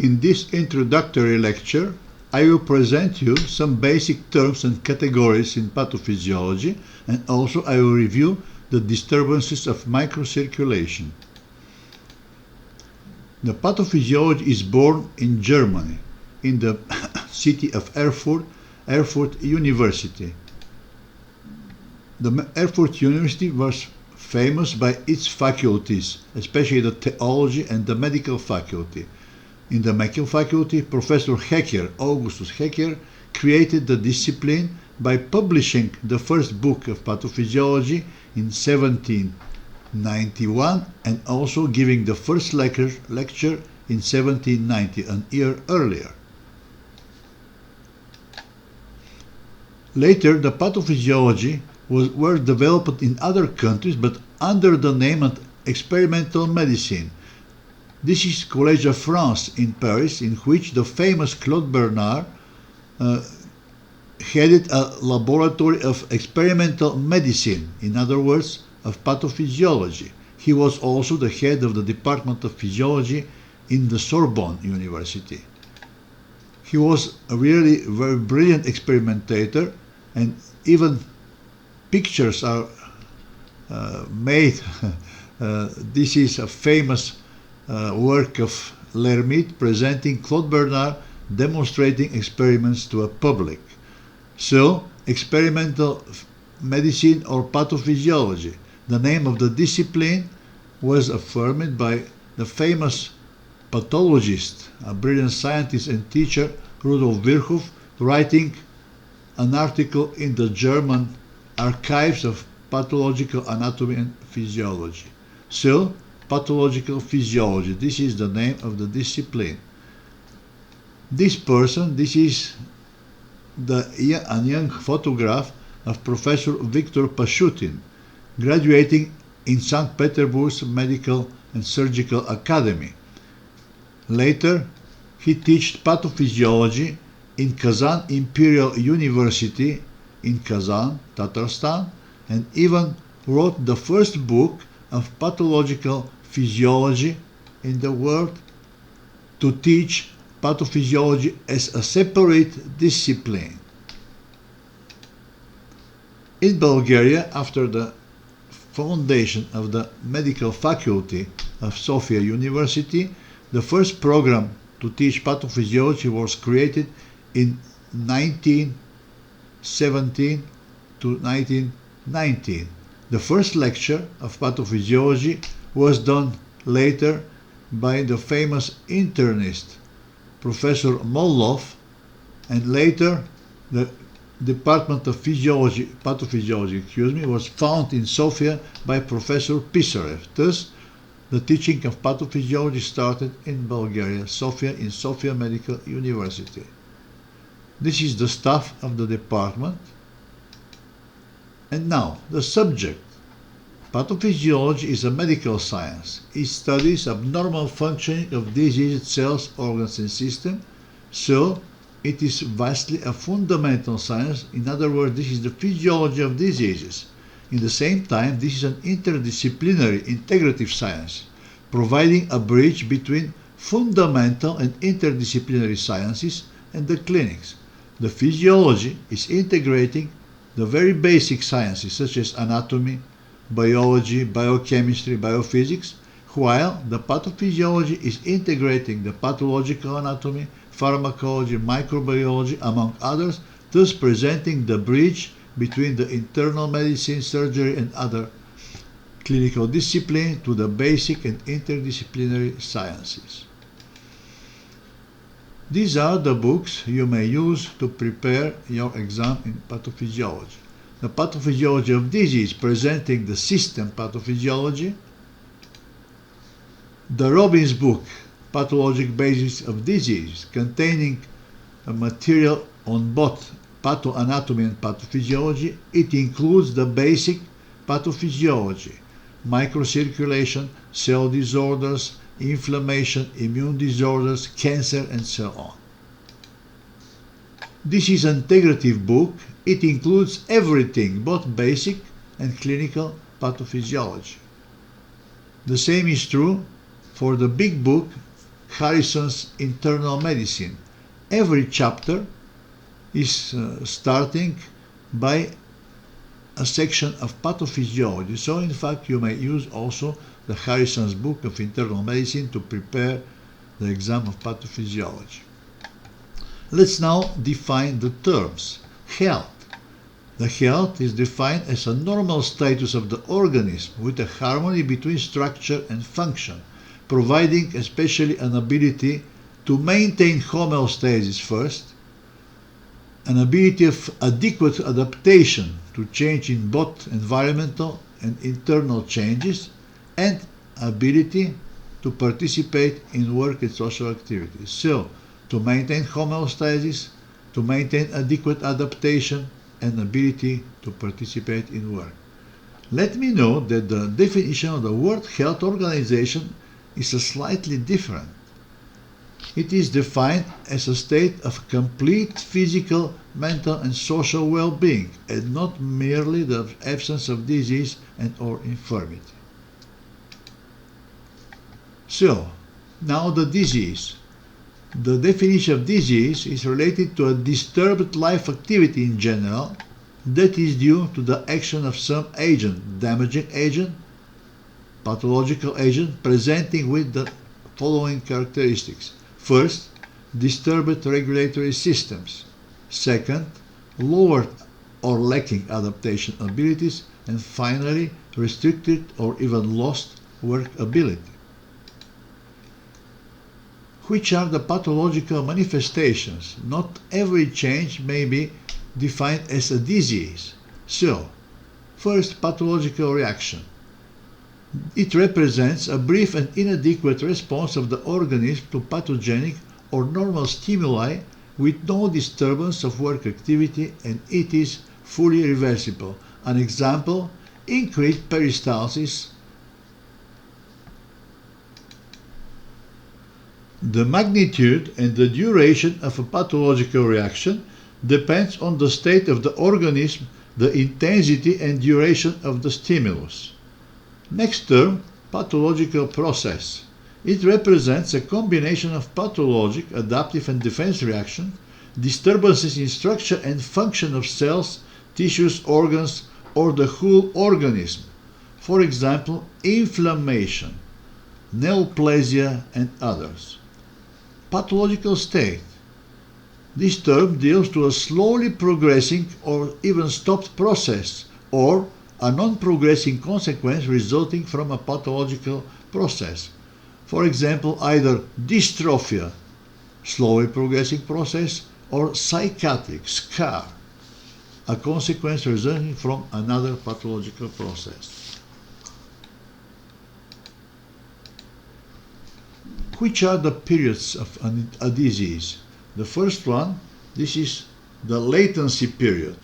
In this introductory lecture, I will present you some basic terms and categories in pathophysiology, and also I will review the disturbances of microcirculation. The pathophysiology is born in Germany, in the city of Erfurt University. The Erfurt University was famous by its faculties, especially the theology and the medical faculty. In the medical faculty, Professor Hecker, Augustus Hecker, created the discipline by publishing the first book of pathophysiology in 1791 and also giving the first lecture in 1790, an year earlier. Later, the pathophysiology were developed in other countries, but under the name of experimental medicine. This is Collège of France in Paris, in which the famous Claude Bernard headed a laboratory of experimental medicine, in other words, of pathophysiology. He was also the head of the Department of Physiology in the Sorbonne University. He was a really very brilliant experimentator, and even pictures are made. This is a famous work of L'Hermite presenting Claude Bernard demonstrating experiments to a public. So, experimental medicine or pathophysiology, the name of the discipline, was affirmed by the famous pathologist, a brilliant scientist and teacher, Rudolf Virchow, writing an article in the German Archives of Pathological Anatomy and Physiology. So, pathological physiology, this is the name of the discipline. This person, this is a young photograph of Professor Viktor Pashutin, graduating in St. Petersburg's Medical and Surgical Academy. Later, he taught pathophysiology in Kazan Imperial University in Kazan, Tatarstan, and even wrote the first book of pathological physiology in the world to teach pathophysiology as a separate discipline. In Bulgaria, after the foundation of the medical faculty of Sofia University, the first program to teach pathophysiology was created in 1917 to 1919. The first lecture of pathophysiology was done later by the famous internist Professor Mollov, and later the Department of Pathophysiology, was founded in Sofia by Professor Pisarev. Thus, the teaching of pathophysiology started in Bulgaria, in Sofia Medical University. This is the staff of the department. And now, the subject. Pathophysiology is a medical science. It studies abnormal functioning of diseased cells, organs, and systems. So, it is vastly a fundamental science. In other words, this is the physiology of diseases. In the same time, this is an interdisciplinary, integrative science, providing a bridge between fundamental and interdisciplinary sciences and the clinics. The physiology is integrating the very basic sciences such as anatomy, biology, biochemistry, biophysics, while the pathophysiology is integrating the pathological anatomy, pharmacology, microbiology, among others, thus presenting the bridge between the internal medicine, surgery, and other clinical disciplines to the basic and interdisciplinary sciences. These are the books you may use to prepare your exam in pathophysiology. The Pathophysiology of Disease, presenting the system pathophysiology. The Robbins book, Pathologic Basis of Disease, containing a material on both pathoanatomy and pathophysiology. It includes the basic pathophysiology, microcirculation, cell disorders, inflammation, immune disorders, cancer, and so on. This is an integrative book. It includes everything, both basic and clinical pathophysiology. The same is true for the big book Harrison's Internal Medicine. Every chapter is starting by a section of pathophysiology. So in fact you may use also the Harrison's book of internal medicine to prepare the exam of pathophysiology. Let's now define the terms. Health. The health is defined as a normal status of the organism with a harmony between structure and function, providing especially an ability to maintain homeostasis first, an ability of adequate adaptation to change in both environmental and internal changes, and ability to participate in work and social activities. So, to maintain homeostasis, to maintain adequate adaptation, and ability to participate in work. Let me note that the definition of the World Health Organization is slightly different. It is defined as a state of complete physical, mental, and social well-being, and not merely the absence of disease and or infirmity. So, now the disease. The definition of disease is related to a disturbed life activity in general that is due to the action of some agent, damaging agent, pathological agent, presenting with the following characteristics. First, disturbed regulatory systems. Second, lowered or lacking adaptation abilities. And finally, restricted or even lost work ability. Which are the pathological manifestations? Not every change may be defined as a disease. So, first, pathological reaction. It represents a brief and inadequate response of the organism to pathogenic or normal stimuli with no disturbance of work activity, and it is fully reversible. An example, increased peristalsis. The magnitude and the duration of a pathological reaction depends on the state of the organism, the intensity and duration of the stimulus. Next term, pathological process. It represents a combination of pathologic, adaptive and defense reaction, disturbances in structure and function of cells, tissues, organs, or the whole organism. For example, inflammation, neoplasia, and others. Pathological state. This term deals to a slowly progressing or even stopped process, or a non-progressing consequence resulting from a pathological process. For example, either dystrophia, slowly progressing process, or psychotic, scar, a consequence resulting from another pathological process. Which are the periods of a disease? The first one, this is the latency period.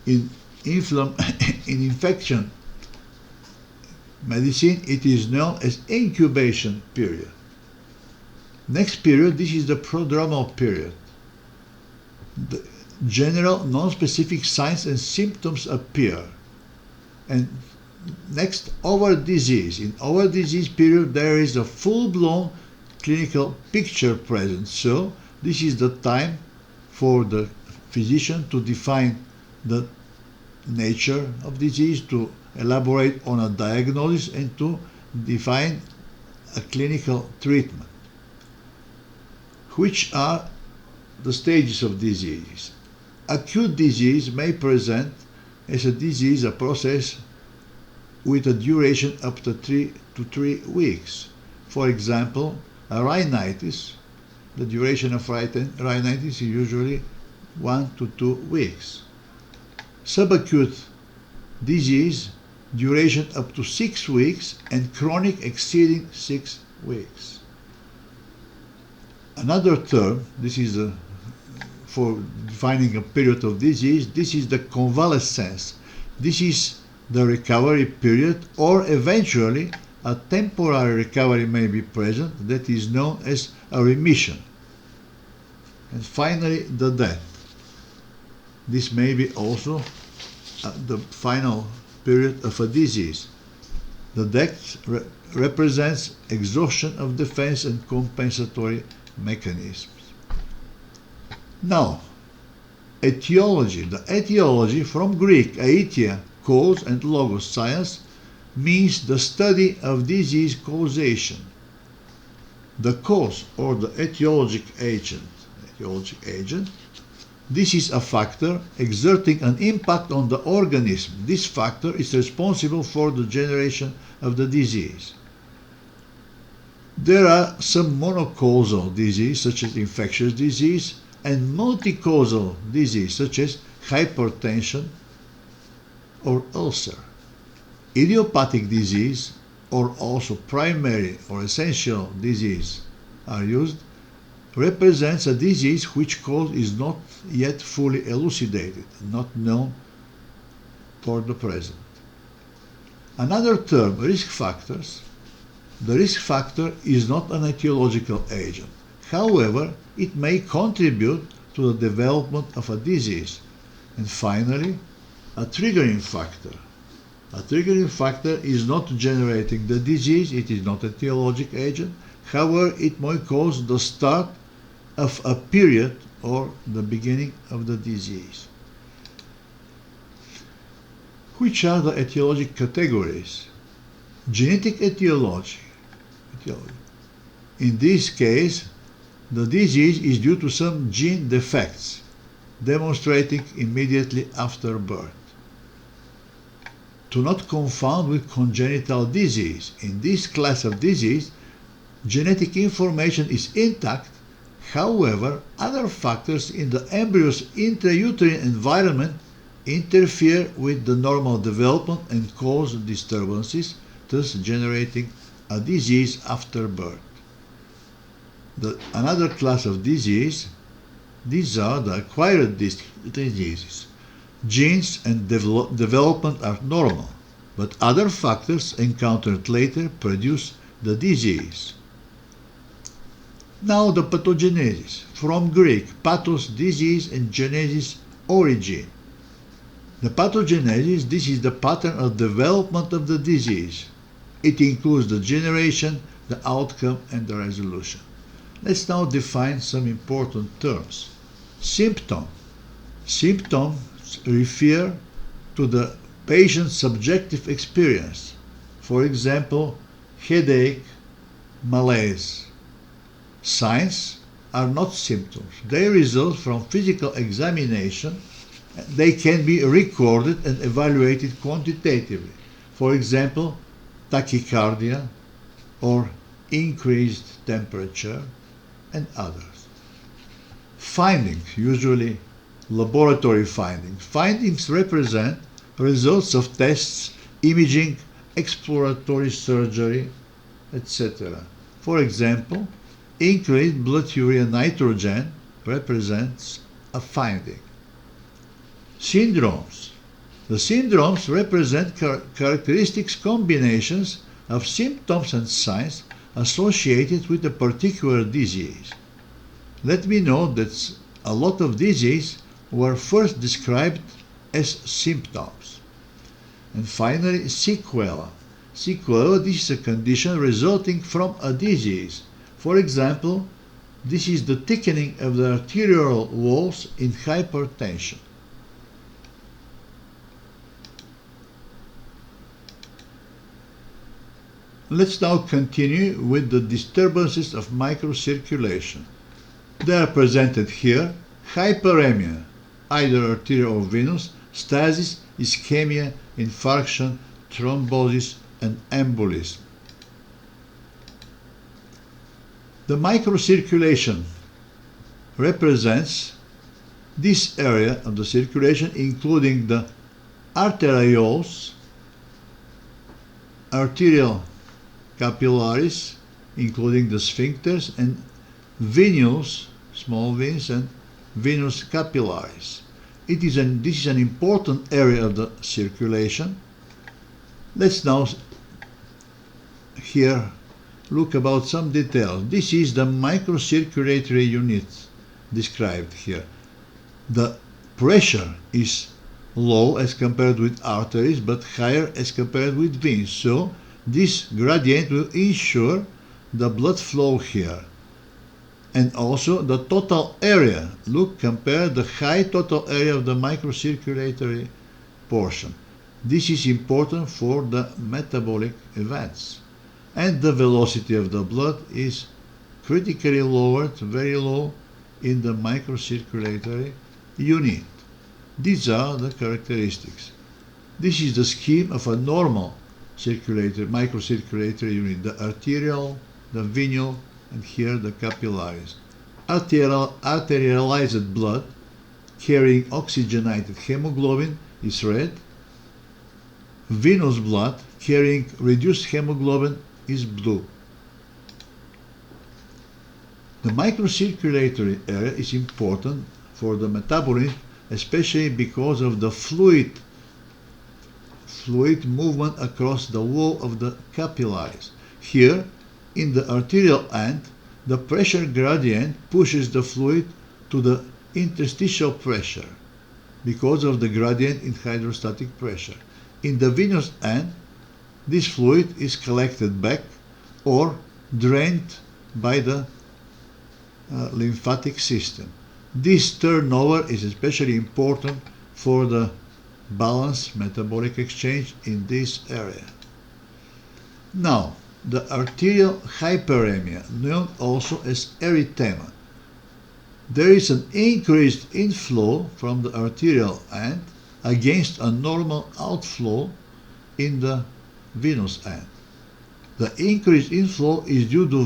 In infection medicine, it is known as incubation period. Next period, this is the prodromal period. The general non-specific signs and symptoms appear. And next, over disease. In over disease period, there is a full-blown clinical picture present. So this is the time for the physician to define the nature of disease, to elaborate on a diagnosis, and to define a clinical treatment. Which are the stages of disease? Acute disease may present as a disease, a process with a duration up to 3 weeks. For example, a rhinitis, the duration of rhinitis is usually 1 to 2 weeks. Subacute disease, duration up to 6 weeks, and chronic exceeding 6 weeks. Another term, this is for defining a period of disease, this is the convalescence. This is the recovery period, or eventually a temporary recovery may be present that is known as a remission. And finally, the death. This may be also the final period of a disease. The depth represents exhaustion of defense and compensatory mechanisms. Now, etiology. The etiology, from Greek aetia, cause, and logos, science, means the study of disease causation. The cause, or the etiologic agent, this is a factor exerting an impact on the organism. This factor is responsible for the generation of the disease. There are some monocausal disease, such as infectious disease, and multicausal disease, such as hypertension or ulcer. Idiopathic disease, or also primary or essential disease are used, represents a disease which cause is not yet fully elucidated, not known for the present. Another term, risk factors. The risk factor is not an etiological agent. However, it may contribute to the development of a disease. And finally, a triggering factor. A triggering factor is not generating the disease, it is not an etiologic agent. However, it may cause the start of a period or the beginning of the disease. Which are the etiologic categories? Genetic etiology. In this case, the disease is due to some gene defects, demonstrating immediately after birth. To not confound with congenital disease. In this class of disease, genetic information is intact. However, other factors in the embryo's intrauterine environment interfere with the normal development and cause disturbances, thus generating a disease after birth. Another class of disease, these are the acquired diseases. Genes and development are normal, but other factors encountered later produce the disease. Now the pathogenesis, from Greek, pathos, disease, and genesis, origin. The pathogenesis, this is the pattern of development of the disease. It includes the generation, the outcome, and the resolution. Let's now define some important terms. Symptom. Symptoms refer to the patient's subjective experience. For example, headache, malaise. Signs are not symptoms. They result from physical examination. They can be recorded and evaluated quantitatively. For example, tachycardia or increased temperature and others. Findings, usually laboratory findings. Findings represent results of tests, imaging, exploratory surgery, etc. For example, increased blood urea nitrogen represents a finding. Syndromes. The syndromes represent characteristics combinations of symptoms and signs associated with a particular disease. Let me note that a lot of diseases were first described as symptoms. And finally, sequela. Sequela, this is a condition resulting from a disease. For example, this is the thickening of the arterial walls in hypertension. Let's now continue with the disturbances of microcirculation. They are presented here: hyperemia, either arterial or venous, stasis, ischemia, infarction, thrombosis, and embolism. The microcirculation represents this area of the circulation, including the arterioles, arterial capillaries, including the sphincters, and venules, small veins, and venous capillaries. This is an important area of the circulation. Let's now here look about some details. This is the microcirculatory unit described here. The pressure is low as compared with arteries, but higher as compared with veins. So This gradient will ensure the blood flow here. And also the total area. Look, compare the high total area of the microcirculatory portion. This is important for the metabolic events. And the velocity of the blood is critically lowered, very low, in the microcirculatory unit. These are the characteristics. This is the scheme of a normal microcirculatory unit, the arterial, the venous, and here the capillaries. Arterialized blood carrying oxygenated hemoglobin is red. Venous blood carrying reduced hemoglobin is blue. The microcirculatory area is important for the metabolism, especially because of the fluid movement across the wall of the capillaries. Here, in the arterial end, the pressure gradient pushes the fluid to the interstitial pressure because of the gradient in hydrostatic pressure. In the venous end, this fluid is collected back or drained by the lymphatic system. This turnover is especially important for the balanced metabolic exchange in this area. Now, the arterial hyperemia, known also as erythema. There is an increased inflow from the arterial end against a normal outflow in the venous end. The increased inflow is due to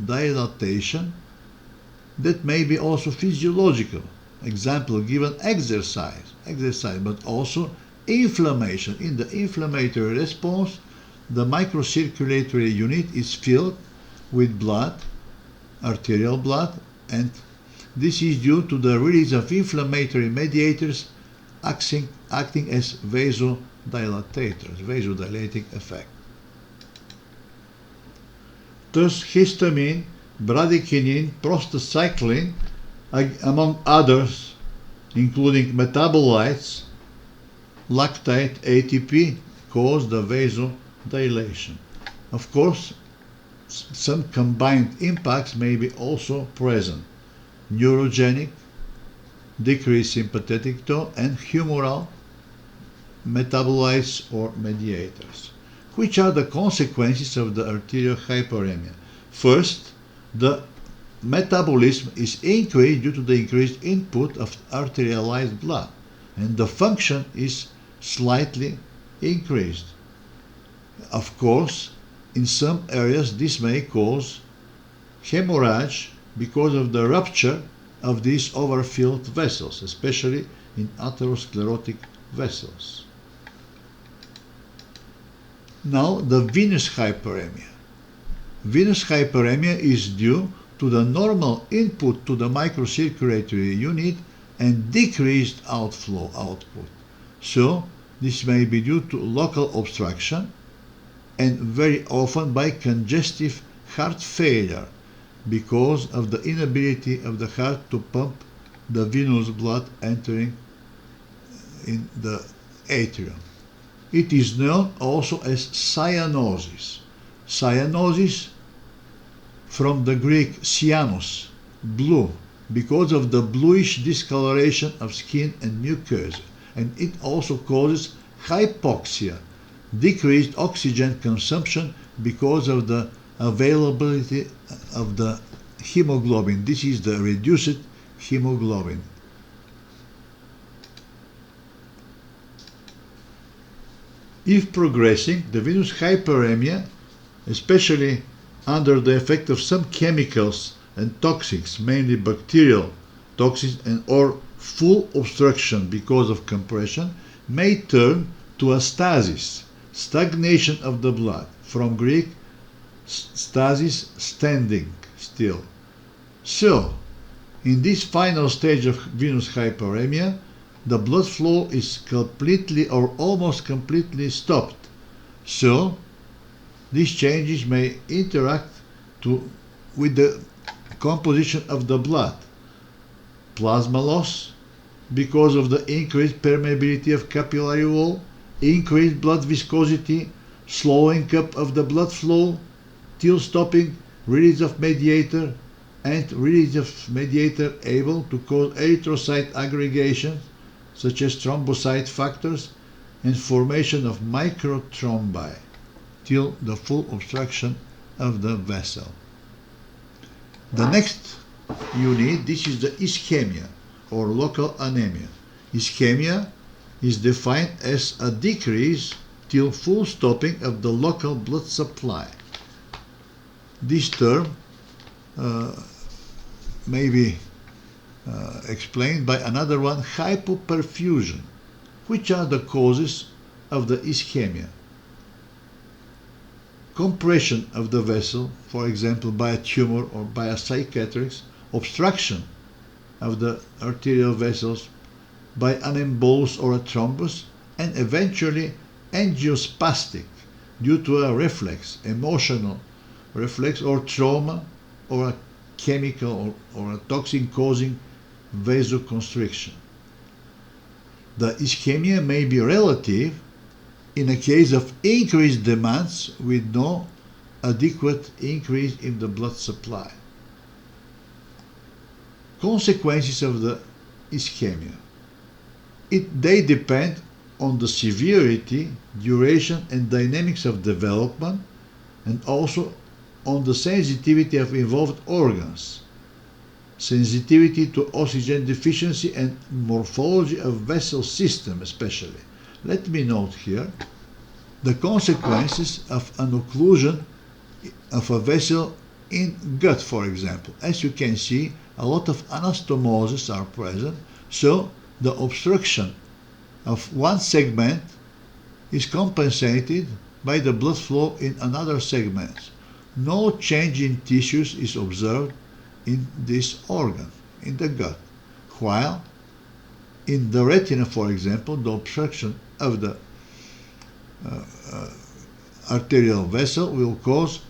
vasodilatation that may be also physiological. Example given exercise, but also inflammation. In the inflammatory response, the microcirculatory unit is filled with blood, arterial blood, and this is due to the release of inflammatory mediators acting as vasodilators, vasodilating effect. Thus, histamine, bradykinin, prostacyclin, among others, including metabolites, lactate, ATP, cause the vasodilation. Of course, some combined impacts may be also present: neurogenic, decreased sympathetic tone, and humoral metabolites or mediators. Which are the consequences of the arterial hyperemia? First, the metabolism is increased due to the increased input of arterialized blood, and the function is slightly increased. Of course, in some areas this may cause hemorrhage because of the rupture of these overfilled vessels, especially in atherosclerotic vessels. Now, the venous hyperemia. Venous hyperemia is due to the normal input to the microcirculatory unit and decreased outflow output. So, this may be due to local obstruction and very often by congestive heart failure because of the inability of the heart to pump the venous blood entering in the atrium. It is known also as cyanosis. Cyanosis, from the Greek cyanos, blue, because of the bluish discoloration of skin and mucosa, and it also causes hypoxia, decreased oxygen consumption because of the availability of the hemoglobin. This is the reduced hemoglobin. If progressing, the venous hyperemia, especially under the effect of some chemicals and toxins, mainly bacterial toxins or full obstruction because of compression, may turn to a stasis, stagnation of the blood, from Greek stasis, standing still. So, in this final stage of venous hyperemia, the blood flow is completely or almost completely stopped. So, these changes may interact with the composition of the blood. Plasma loss because of the increased permeability of capillary wall, increased blood viscosity, slowing up of the blood flow till stopping release of mediator, and release of mediator able to cause erythrocyte aggregation such as thrombocyte factors and formation of microthrombi till the full obstruction of the vessel. The next unit, this is the ischemia or local anemia. Ischemia is defined as a decrease till full stopping of the local blood supply. This term may be explained by another one, hypoperfusion. Which are the causes of the ischemia? Compression of the vessel, for example by a tumor or by a cicatrix, obstruction of the arterial vessels by an embolus or a thrombus, and eventually angiospastic due to a reflex, emotional reflex or trauma or a chemical or a toxin causing vasoconstriction. The ischemia may be relative in a case of increased demands with no adequate increase in the blood supply. Consequences of the ischemia. They depend on the severity, duration and dynamics of development, and also on the sensitivity of involved organs, sensitivity to oxygen deficiency and morphology of vessel system especially. Let me note here the consequences of an occlusion of a vessel in gut, for example. As you can see, a lot of anastomosis are present, so the obstruction of one segment is compensated by the blood flow in another segment. No change in tissues is observed in this organ, in the gut, while in the retina, for example, the obstruction of the arterial vessel will cause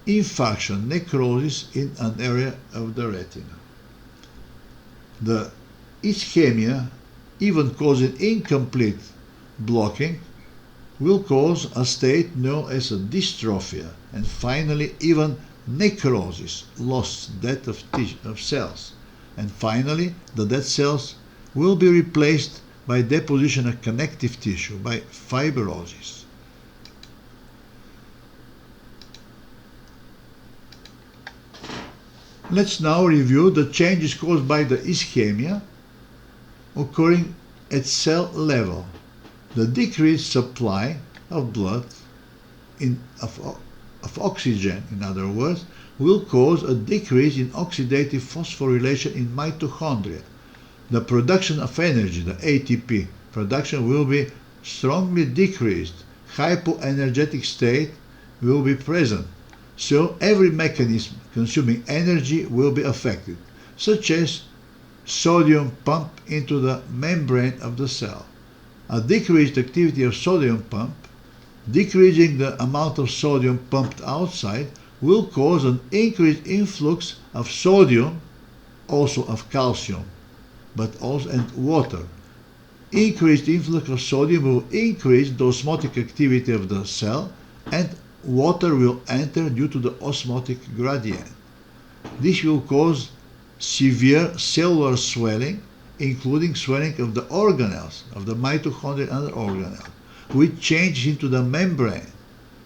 infarction, necrosis in an area of the retina. The ischemia, even causing incomplete blocking, will cause a state known as a dystrophia, and finally even necrosis, loss, death of cells. And finally, the dead cells will be replaced by deposition of connective tissue, by fibrosis. Let's now review the changes caused by the ischemia occurring at cell level. The decreased supply of blood, of oxygen, in other words, will cause a decrease in oxidative phosphorylation in mitochondria. The production of energy, the ATP production, will be strongly decreased. Hypoenergetic state will be present. So every mechanism consuming energy will be affected, such as sodium pump into the membrane of the cell. A decreased activity of sodium pump, decreasing the amount of sodium pumped outside, will cause an increased influx of sodium, also of calcium, but also and water. Increased influx of sodium will increase the osmotic activity of the cell, and water will enter due to the osmotic gradient. This will cause severe cellular swelling, including swelling of the organelles, of the mitochondria and other organelles, which change into the membrane,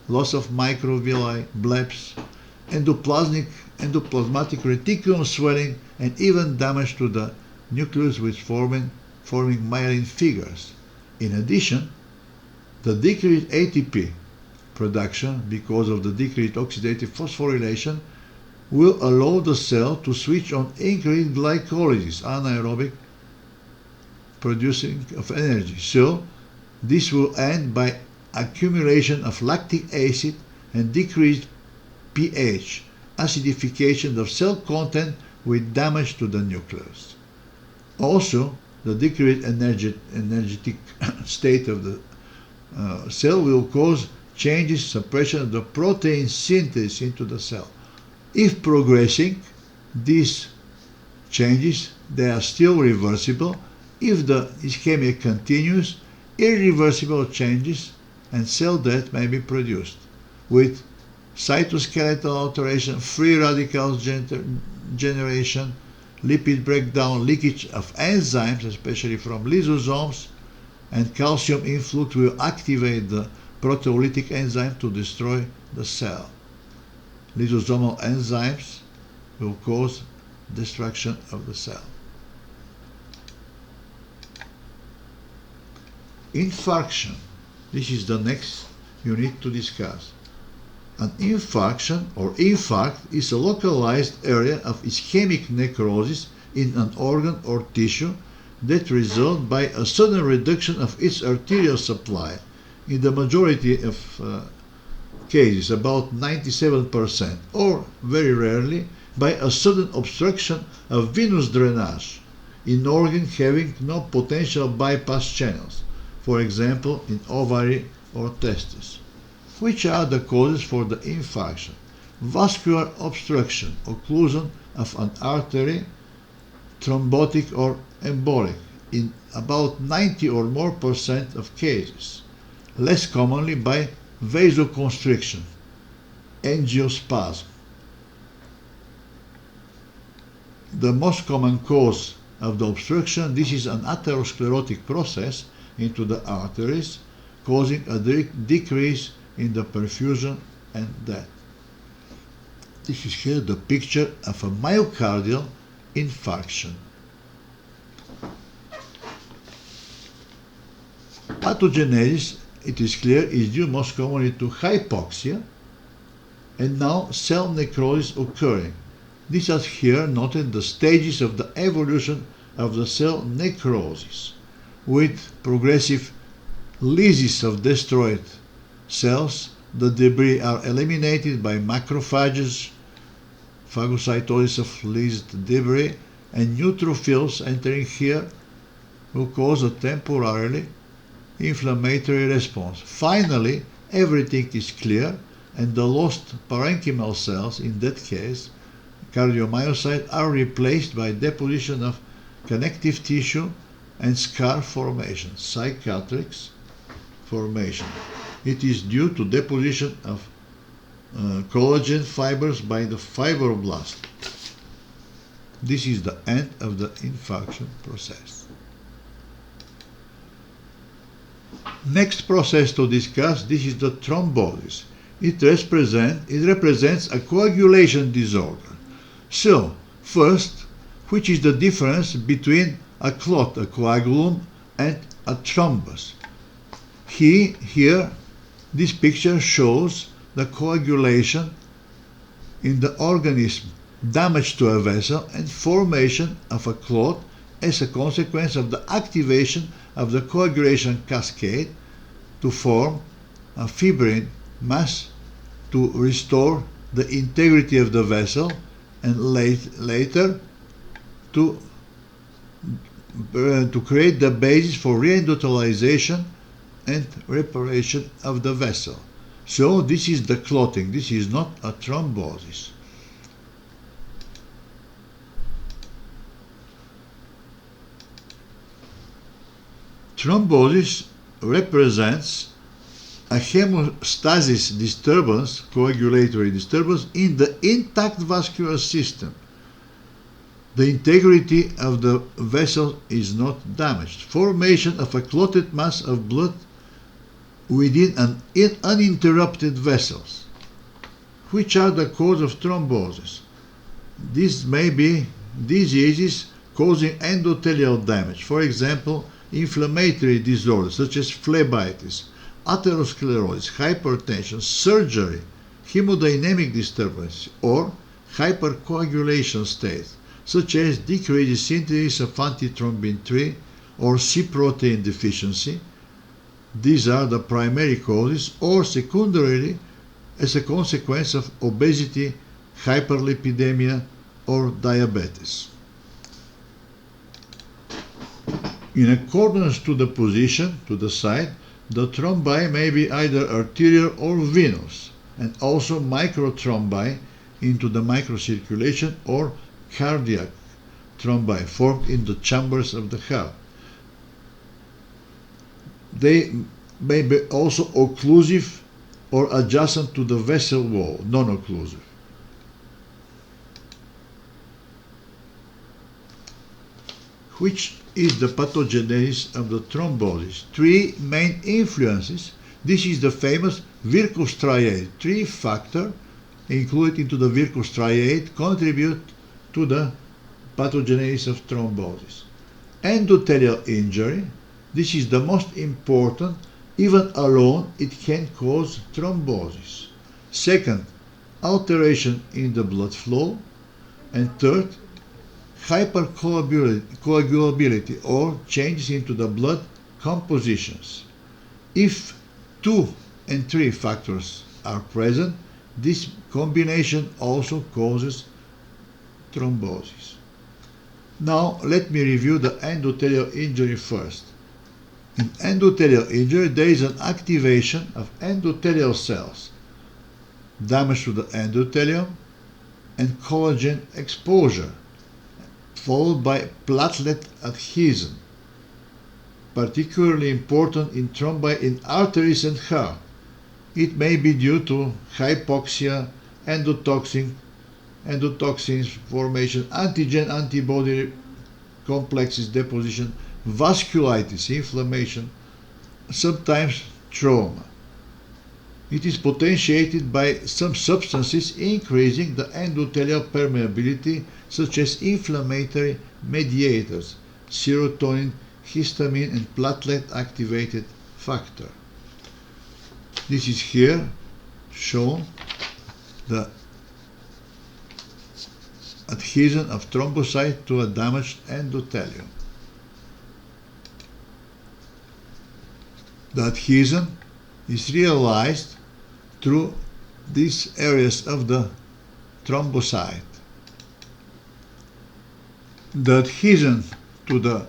loss of microvilli, bleps, endoplasmatic reticulum swelling, and even damage to the nucleus with forming myelin figures. In addition, the decreased ATP production because of the decreased oxidative phosphorylation will allow the cell to switch on increased glycolysis, anaerobic producing of energy. So this will end by accumulation of lactic acid and decreased pH, acidification of cell content with damage to the nucleus. Also, the decreased energetic state of the cell will cause changes, suppression of the protein synthesis into the cell. If progressing, these changes, they are still reversible. If the ischemia continues, irreversible changes and cell death may be produced, with cytoskeletal alteration, free radicals generation, lipid breakdown, leakage of enzymes, especially from lysosomes, and calcium influx will activate the proteolytic enzyme to destroy the cell. Lysosomal enzymes will cause destruction of the cell. Infarction. This is the next unit to discuss. An infarction or infarct is a localized area of ischemic necrosis in an organ or tissue that results by a sudden reduction of its arterial supply. In the majority of cases, about 97%, or very rarely, by a sudden obstruction of venous drainage in organs having no potential bypass channels, for example in ovary or testes. Which are the causes for the infarction? Vascular obstruction, occlusion of an artery, thrombotic or embolic, in about 90 or more % of cases. Less commonly by vasoconstriction, angiospasm. The most common cause of the obstruction, this is an atherosclerotic process into the arteries, causing a decrease in the perfusion and death. This is here the picture of a myocardial infarction. Pathogenesis, it is clear, is due most commonly to hypoxia and now cell necrosis occurring. These are here noted the stages of the evolution of the cell necrosis, with progressive lysis of destroyed cells. The debris are eliminated by macrophages, phagocytosis of lyzed debris, and neutrophils entering here will cause a temporarily inflammatory response. Finally, everything is clear and the lost parenchymal cells, in that case cardiomyocytes, are replaced by deposition of connective tissue and scar formation, cicatrix formation. It is due to deposition of collagen fibers by the fibroblast. This is the end of the infarction process. Next process to discuss, this is the thrombosis. It represents a coagulation disorder. So, first, which is the difference between a clot, a coagulum, and a thrombus? Here, this picture shows the coagulation in the organism, damage to a vessel, and formation of a clot as a consequence of the activation of the coagulation cascade to form a fibrin mass to restore the integrity of the vessel, and later to create the basis for reendothelialization and reparation of the vessel. So this is the clotting, this is not a thrombosis. Thrombosis represents a hemostasis disturbance, coagulatory disturbance, in the intact vascular system. The integrity of the vessel is not damaged. Formation of a clotted mass of blood within an uninterrupted vessels. Which are the cause of thrombosis? These may be diseases causing endothelial damage, for example, inflammatory disorders such as phlebitis, atherosclerosis, hypertension, surgery, hemodynamic disturbance, or hypercoagulation states, such as decreased synthesis of antithrombin 3 or C protein deficiency. These are the primary causes, or secondarily as a consequence of obesity, hyperlipidemia, or diabetes. In accordance to the position, to the side, the thrombi may be either arterial or venous, and also microthrombi into the microcirculation, or cardiac thrombi formed in the chambers of the heart. They may be also occlusive or adjacent to the vessel wall, non-occlusive. Which is the pathogenesis of the thrombosis? Three main influences. This is the famous Virchow striate. Three factors included into the Virchow striate contribute to the pathogenesis of thrombosis. Endothelial injury. This is the most important. Even alone, it can cause thrombosis. Second, alteration in the blood flow. And third, hypercoagulability or changes into the blood compositions. If 2 and 3 factors are present, this combination also causes thrombosis. Now let me review the endothelial injury first. In endothelial injury, there is an activation of endothelial cells, damage to the endothelium, and collagen exposure, followed by platelet adhesion, particularly important in thrombi in arteries and heart. It may be due to hypoxia, endotoxins formation, antigen-antibody complexes deposition, vasculitis, inflammation, sometimes trauma. It is potentiated by some substances increasing the endothelial permeability, such as inflammatory mediators, serotonin, histamine, and platelet-activated factor. This is here shown the adhesion of thrombocyte to a damaged endothelium. The adhesion is realized through these areas of the thrombocyte. The adhesion to the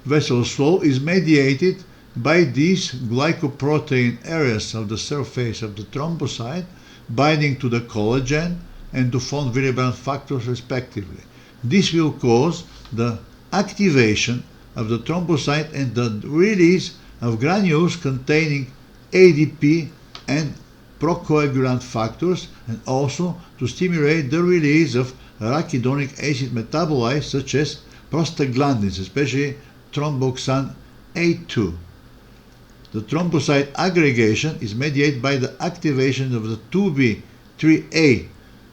vessel wall is mediated by these glycoprotein areas of the surface of the thrombocyte binding to the collagen and to von Willebrand factors respectively. This will cause the activation of the thrombocyte and the release of granules containing ADP and procoagulant factors, and also to stimulate the release of arachidonic acid metabolites such as prostaglandins, especially thromboxan A2. The thrombocyte aggregation is mediated by the activation of the 2B3A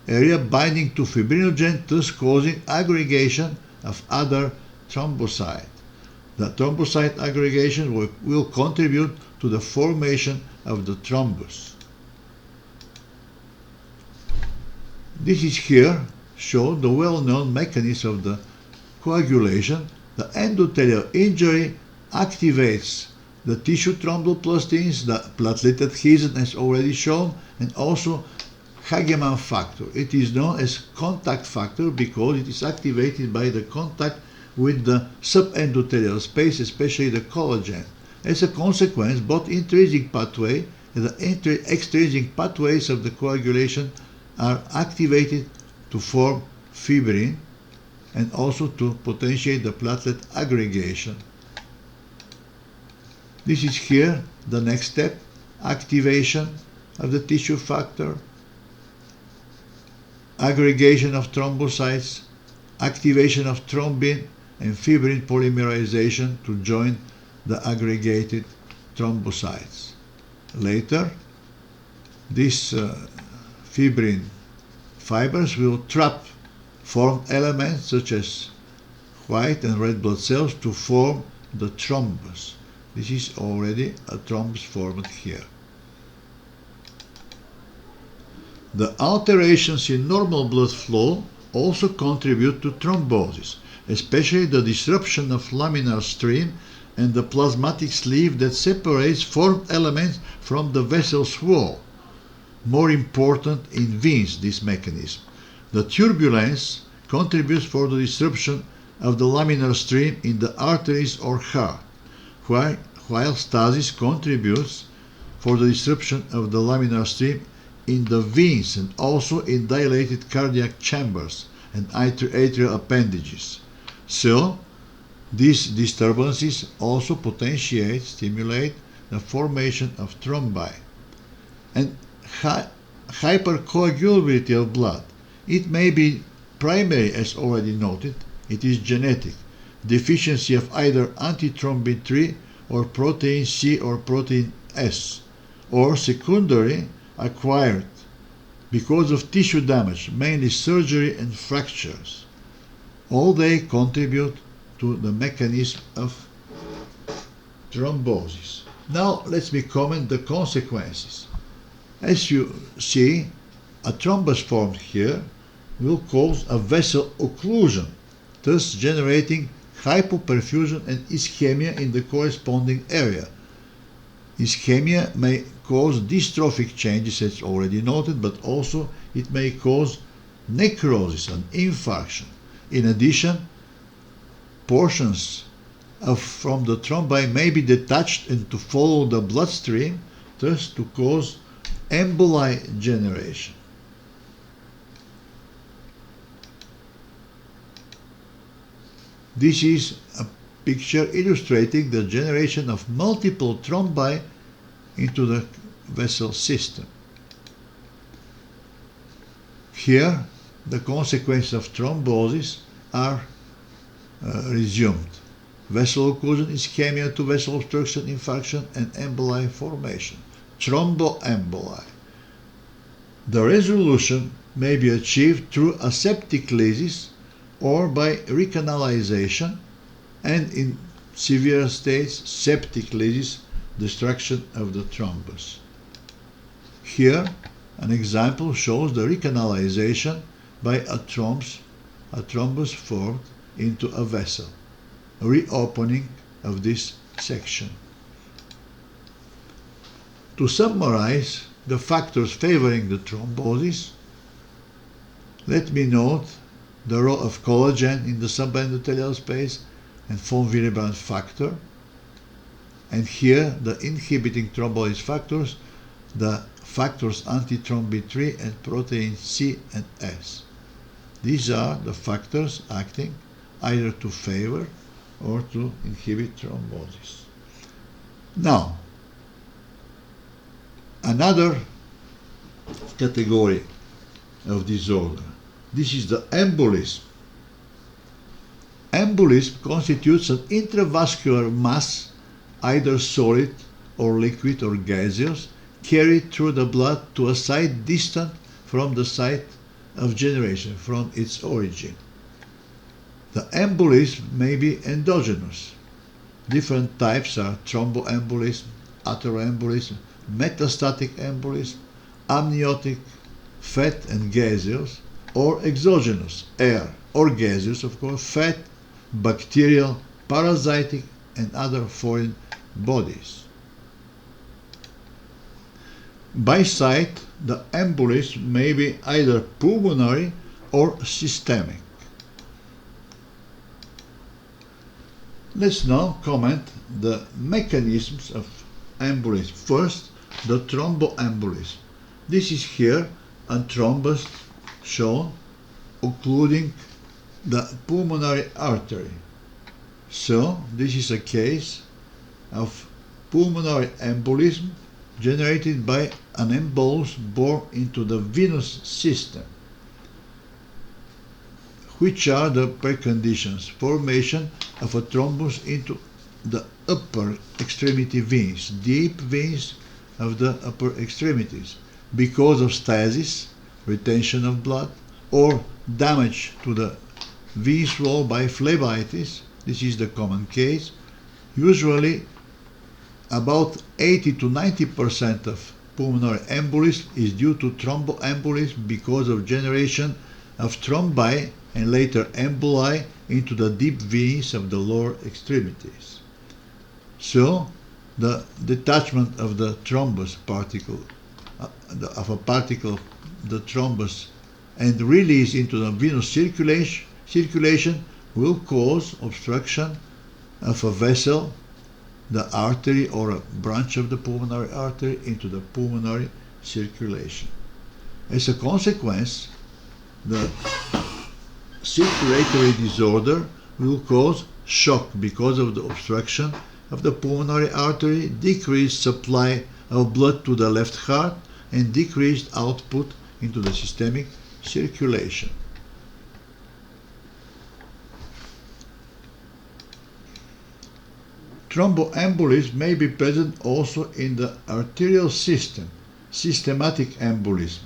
area binding to fibrinogen, thus causing aggregation of other thrombocytes. The thrombocyte aggregation will contribute to the formation of the thrombus. This is here shown the well-known mechanism of the coagulation. The endothelial injury activates the tissue thromboplastins, the platelet adhesion as already shown, and also Hagemann factor. It is known as contact factor because it is activated by the contact with the subendothelial space, especially the collagen. As a consequence, both intrinsic pathway and the extrinsic pathways of the coagulation are activated to form fibrin and also to potentiate the platelet aggregation. This is here the next step, activation of the tissue factor, aggregation of thrombocytes, activation of thrombin and fibrin polymerization to join the aggregated thrombocytes. Later, these fibrin fibers will trap formed elements such as white and red blood cells to form the thrombus. This is already a thrombus formed here. The alterations in normal blood flow also contribute to thrombosis, especially the disruption of laminar stream and the plasmatic sleeve that separates formed elements from the vessel's wall. More important in veins, this mechanism. The turbulence contributes for the disruption of the laminar stream in the arteries or heart, while stasis contributes for the disruption of the laminar stream in the veins and also in dilated cardiac chambers and atrial appendages. So, these disturbances also potentiate, stimulate the formation of thrombi. And hypercoagulability of blood. It may be primary, as already noted. It is genetic. Deficiency of either antithrombin 3 or protein C or protein S, or secondary acquired because of tissue damage, mainly surgery and fractures. All they contribute to the mechanism of thrombosis. Now let me comment the consequences. As you see, a thrombus formed here will cause a vessel occlusion, thus generating hypoperfusion and ischemia in the corresponding area. Ischemia may cause dystrophic changes, as already noted, but also it may cause necrosis and infarction. In addition, portions from the thrombi may be detached and to follow the bloodstream, thus to cause emboli generation. This is a picture illustrating the generation of multiple thrombi into the vessel system. Here, the consequences of thrombosis are resumed. Vessel occlusion, ischemia to vessel obstruction, infarction, and emboli formation. Thromboemboli. The resolution may be achieved through aseptic lysis or by recanalization, and in severe states, septic lysis, destruction of the thrombus. Here, an example shows the recanalization by a thrombus formed into a vessel, reopening of this section. To summarize the factors favoring the thrombosis, let me note the role of collagen in the subendothelial space and von Willebrand factor, and here the inhibiting thrombolysis factors, the factors antithrombin 3 and protein C and S. These are the factors acting either to favor or to inhibit thrombosis. Now, another category of disorder. This is the embolism. Embolism constitutes an intravascular mass, either solid or liquid or gaseous, carried through the blood to a site distant from the site of generation, from its origin. The embolism may be endogenous. Different types are thromboembolism, atheroembolism, metastatic embolism, amniotic, fat and gaseous, or exogenous, air, or gaseous, of course, fat, bacterial, parasitic, and other foreign bodies. By site, the embolism may be either pulmonary or systemic. Let's now comment the mechanisms of embolism. First, the thromboembolism. This is here a thrombus shown occluding the pulmonary artery. So, this is a case of pulmonary embolism generated by an embolus born into the venous system. Which are the preconditions? Formation of a thrombus into the upper extremity veins, deep veins of the upper extremities, because of stasis, retention of blood, or damage to the venous wall by phlebitis. This is the common case. Usually, about 80 to 90% of pulmonary embolism is due to thromboembolism because of generation of thrombi and later emboli into the deep veins of the lower extremities. So, the detachment of the thrombus particle, the thrombus, and release into the venous circulation will cause obstruction of a vessel, the artery or a branch of the pulmonary artery, into the pulmonary circulation. As a consequence, the circulatory disorder will cause shock because of the obstruction of the pulmonary artery, decreased supply of blood to the left heart, and decreased output into the systemic circulation. Thromboembolism may be present also in the arterial system, systematic embolism.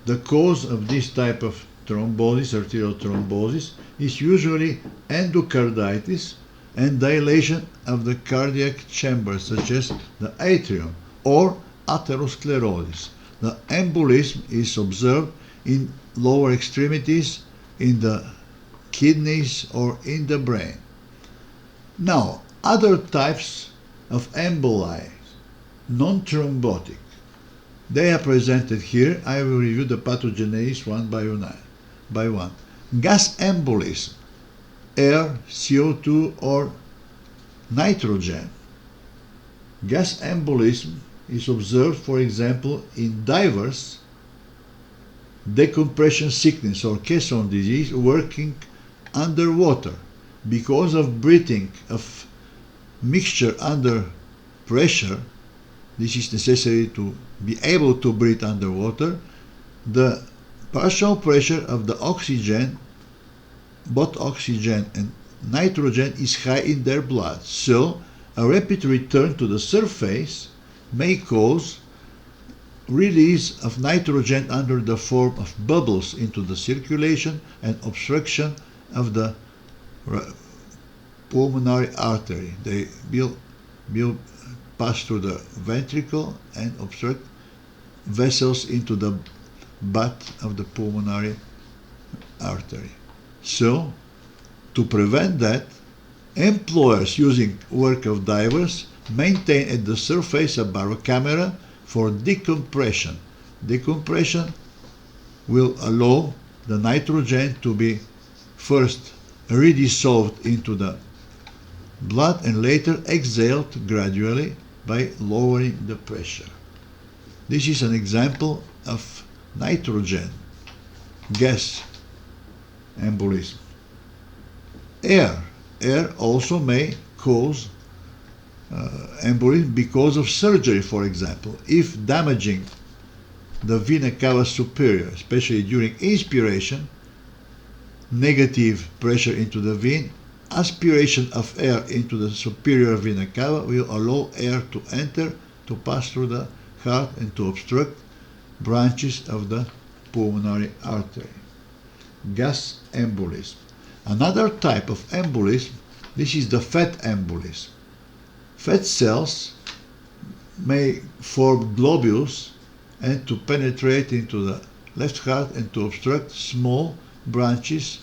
The cause of this type of thrombosis, arterial thrombosis, is usually endocarditis and dilation of the cardiac chamber, such as the atrium, or atherosclerosis. The embolism is observed in lower extremities, in the kidneys, or in the brain. Now, other types of emboli, non-thrombotic. They are presented here. I will review the pathogenesis one by one. Gas embolism, air, CO2, or nitrogen. Gas embolism is observed, for example, in divers, decompression sickness or caisson disease working underwater because of breathing of mixture under pressure. This is necessary to be able to breathe underwater. The partial pressure of the oxygen, both oxygen and nitrogen, is high in their blood. So a rapid return to the surface may cause release of nitrogen under the form of bubbles into the circulation and obstruction of the pulmonary artery. They will pass through the ventricle and obstruct vessels into the butt of the pulmonary artery. So, to prevent that, employers using work of divers maintain at the surface a barocamera for decompression. Decompression will allow the nitrogen to be first redissolved into the blood and later exhaled gradually by lowering the pressure. This is an example of nitrogen gas embolism. Air also may cause embolism because of surgery, for example. If damaging the vena cava superior, especially during inspiration, negative pressure into the vein, aspiration of air into the superior vena cava will allow air to enter, to pass through the heart and to obstruct branches of the pulmonary artery. Gas embolism. Another type of embolism, this is the fat embolism. Fat cells may form globules and to penetrate into the left heart and to obstruct small branches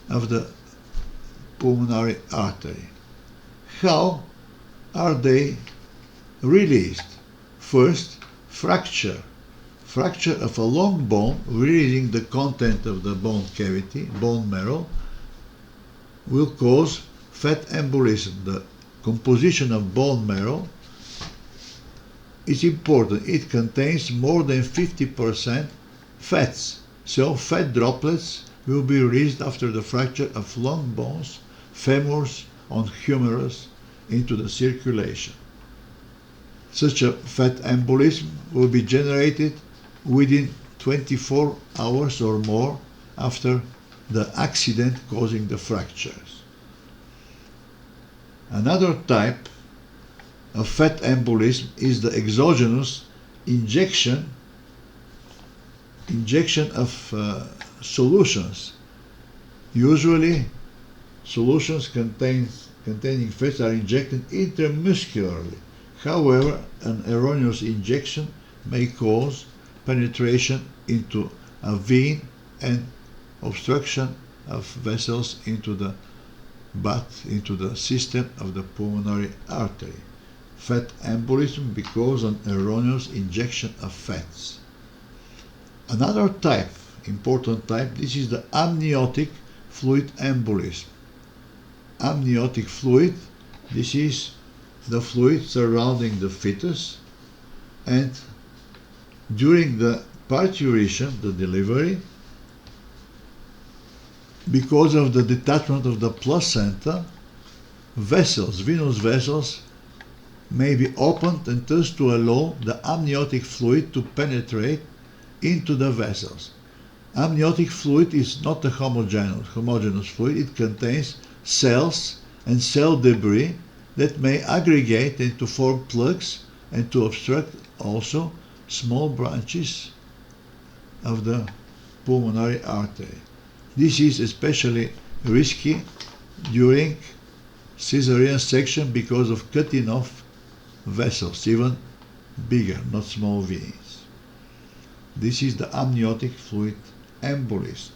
of the pulmonary artery. How are they released? First, fracture. Fracture of a long bone, releasing the content of the bone cavity, bone marrow, will cause fat embolism. The composition of bone marrow is important. It contains more than 50% fats. So fat droplets will be released after the fracture of long bones, femurs, on humerus, into the circulation. Such a fat embolism will be generated within 24 hours or more after the accident causing the fractures. Another type of fat embolism is the exogenous injection of solutions. Usually, solutions containing fats are injected intramuscularly. However, an erroneous injection may cause penetration into a vein and obstruction of vessels into the butt, into the system of the pulmonary artery. Fat embolism because of an erroneous injection of fats. Another type, important type, this is the amniotic fluid embolism. Amniotic fluid, this is the fluid surrounding the fetus, and during the parturition, the delivery, because of the detachment of the placenta, vessels, venous vessels, may be opened and thus to allow the amniotic fluid to penetrate into the vessels. Amniotic fluid is not a homogeneous fluid. It contains cells and cell debris that may aggregate and to form plugs and to obstruct also small branches of the pulmonary artery. This is especially risky during caesarean section because of cutting off vessels, even bigger, not small veins. This is the amniotic fluid embolism.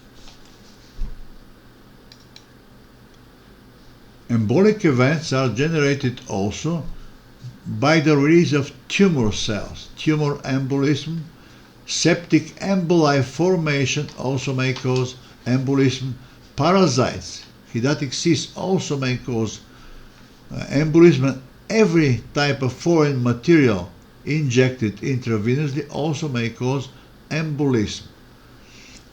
Embolic events are generated also by the release of tumor cells. Tumor embolism, septic emboli formation also may cause embolism. Parasites, hydatid cysts also may cause embolism. Every type of foreign material injected intravenously also may cause embolism.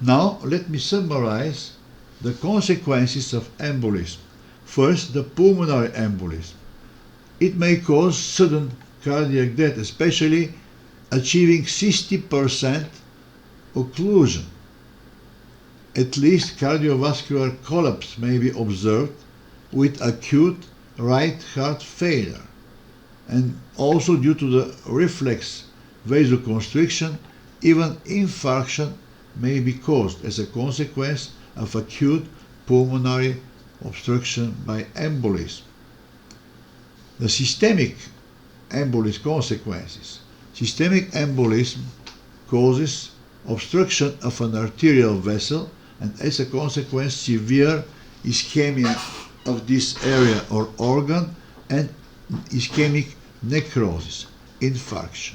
Now let me summarize the consequences of embolism. First, the pulmonary embolism. It may cause sudden cardiac death, especially achieving 60% occlusion. At least cardiovascular collapse may be observed with acute right heart failure, and also due to the reflex vasoconstriction, even infarction may be caused as a consequence of acute pulmonary obstruction by embolism. The systemic embolism consequences. Systemic embolism causes obstruction of an arterial vessel and as a consequence severe ischemia of this area or organ and ischemic necrosis, infarction.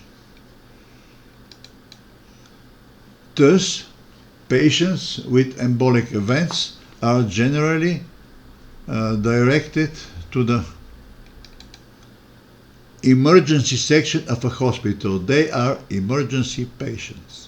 Thus, patients with embolic events are generally directed to the emergency section of a hospital. They are emergency patients.